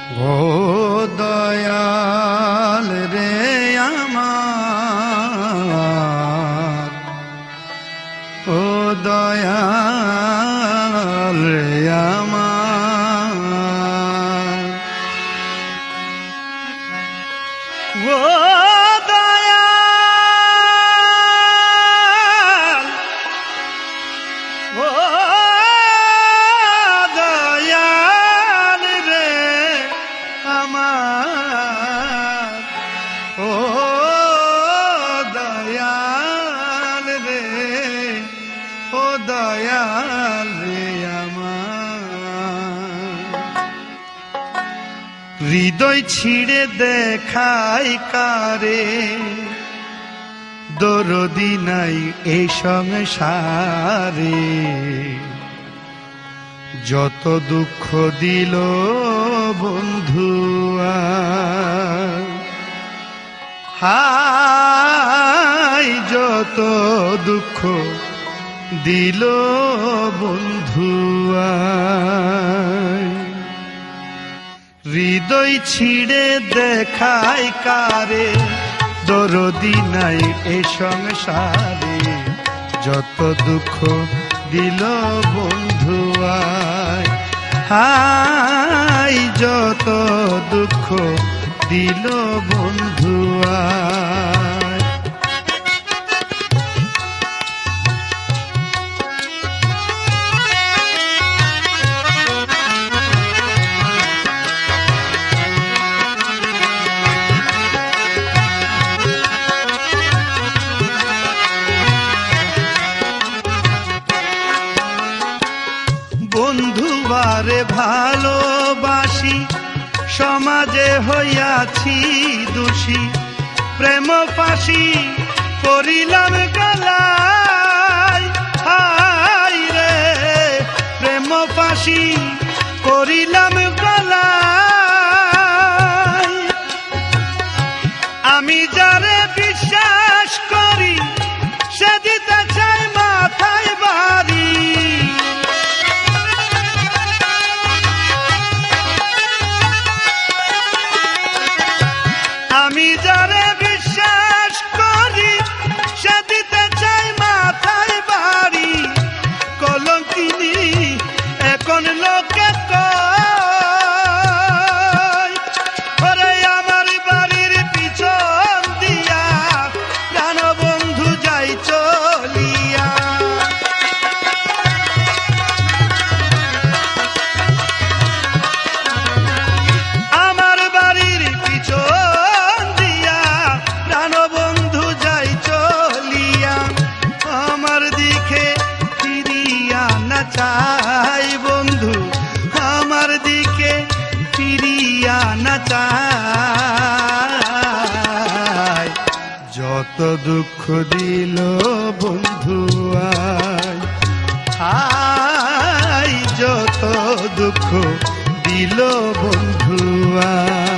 ও দয়াল রে আমার, ও দয়াল রে আমার, ও দয়াল, ও দয়াল রে আমার, ও দয়াল রে, ও দয়াল রে আমার। হৃদয় ছিঁড়ে দেখাই কারে, দরদি নাই এই সংসারে। যত দুঃখ দিল বন্ধুয়া, হায় যত দুঃখ দিল বন্ধুয়া। হৃদয় ছিঁড়ে দেখায় কারে, দরদি নাই এ সংসারে। যত দুঃখ দিল বন্ধুয়ায়, হায় যত দুঃখ দিল বন্ধুয়ায়। বন্ধুবারে ভালোবাসি, সমাজে হইয়াছি দোষী। প্রেম ফাঁসি করিলাম গলায়, হায় রে প্রেম ফাঁসি করিলাম গলায়। আমি যারে বিশ্বাস করি, সে দিতে চাই মাথায় বাড়ি। আমি যারে বিশ্বাস করি, সে দিতে চাই মাথায় বাড়ি। কলঙ্কিনী এখন লোকে কয়, ওরে আমার বাড়ির পিছন দিয়া প্রাণ বন্ধু যাই চলিয়া। আমার বাড়ির পিছন দিয়া প্রাণ বন্ধু যাই চলিয়া। আমার দিকে ফিরিয়া না চাই বন্ধু, আমার দিকে ফিরিয়া না চাই। যত দুঃখ দিল বন্ধুয়ায়, হায় যত দুঃখ দিল বন্ধুয়ায়।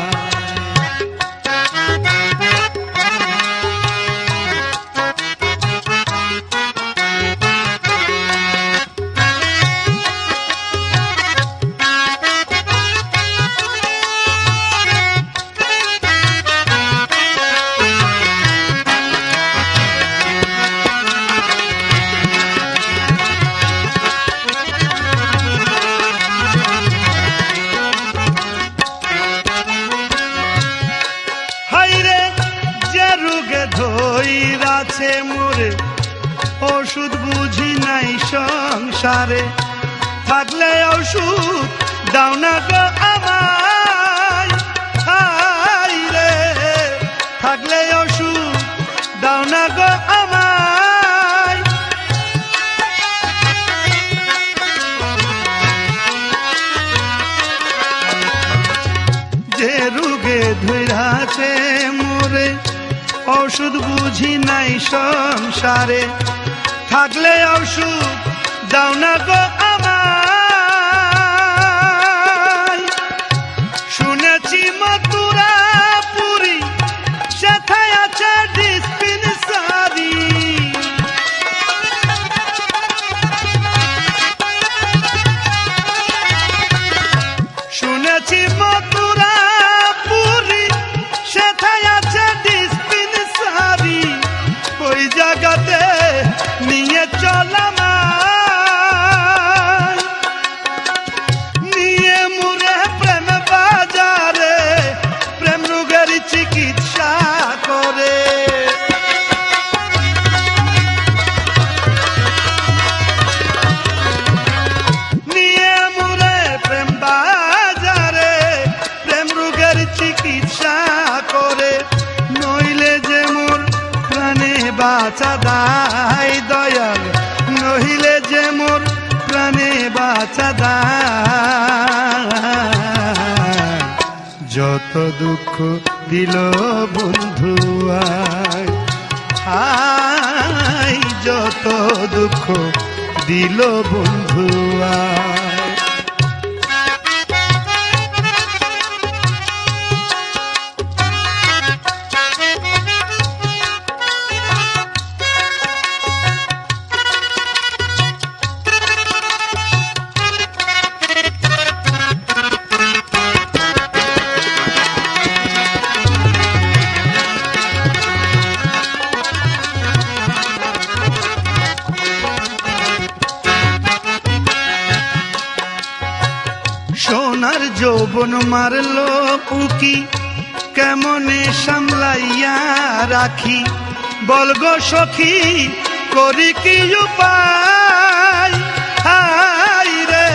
ধইরাছে মোরে ওষুধ বুঝি নাই সংসারে। থাকলে ওষুধ দাও না গো আমায়, হায় রে থাকলে ওষুধ দাও না গো আমায়। যে রোগে ধইরাছে মোরে ওষুধ বুঝি নাই সংসারে। থাকলে ওষুধ দাও না গো আমায়। শুনেছি মথুরাপুরী সেথায় আছে ডিসপেন্সারি। শুনেছি মথুরা পুরী সেথায় আছে ডিসপেন্সারি, ওই জায়গাতে নিয়ে চলাম নিয়ে মুরে প্রেম বাজারে, প্রেম রোগের চিকিৎসা করে। নিয়ে মুরে প্রেম বাজারে, প্রেম রোগের চিকিৎসা করে, নইলে যে মোর প্রাণে বাঁচা দায় দয়াল, নইলে যে মোর প্রাণে বাঁচা দায়। যত দুঃখ দিল বন্ধু আয়, আয় যত দুঃখ দিল বন্ধু আয়। সোনার যৌবন মারলো উকি, কেমনে সামলাইয়া রাখি, বলগো সখী করি কি উপায়, হাই রে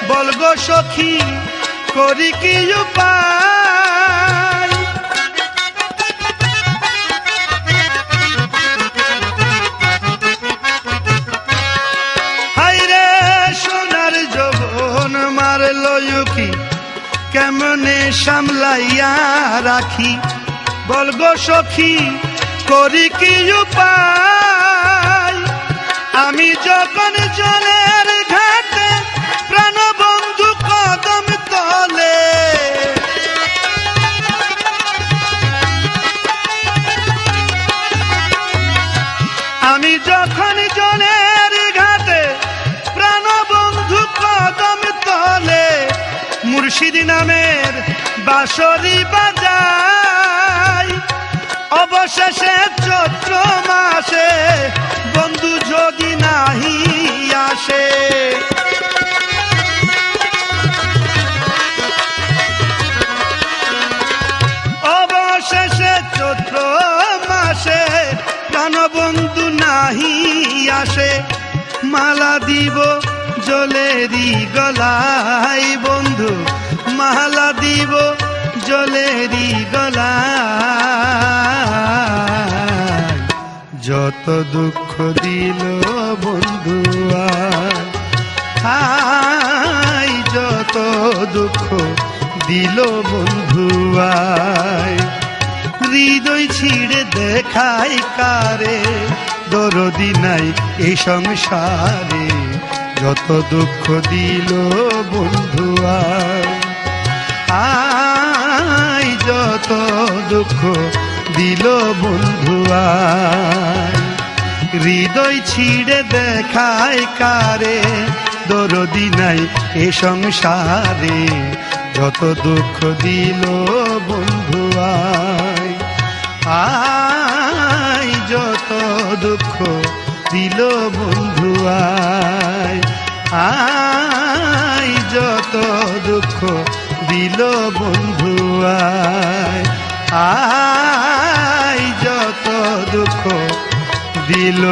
বলগো সখী করি কি উপায়। হাই রে সোনার যৌবন মারলো উকি, কেমনে সামলাইয়া রাখি, বলগো সখী করি কি উপায়। আমি যখন জলের ঘাটে প্রাণবন্ধু কদম তলে, আমি যখন জলের ঘাটে প্রাণবন্ধু কদম তলে, মুর্শিদ নামের বাঁশরি বাজাই, অবশেষে চৈত্র মাসে বন্ধু যদি নাহি আসে, অবশেষে চৈত্র মাসে প্রাণবন্ধু নাহি আসে, মালা দিব জলেরি গলাই বন্ধু, মালা দিব জলেরি গলায়। যত দুঃখ দিল বন্ধু আয়, যত দুঃখ দিল বন্ধু আয়। হৃদয় ছিঁড়ে দেখায় কারে, দরদি নাই এই সংসারে, যত দুঃখ দিল বন্ধু আয়, আয় যত দুঃখ দিল বন্ধু আয়। হৃদয় ছিঁড়ে দেখায় কারে, দরদি নাই এ সংসারে, যত দুঃখ দিল বন্ধু আয়, আয় যত দুঃখ দিল বন্ধু আয়, আয় যত দুঃখ দিল বন্ধু আয়, আয় যত দুঃখ দিল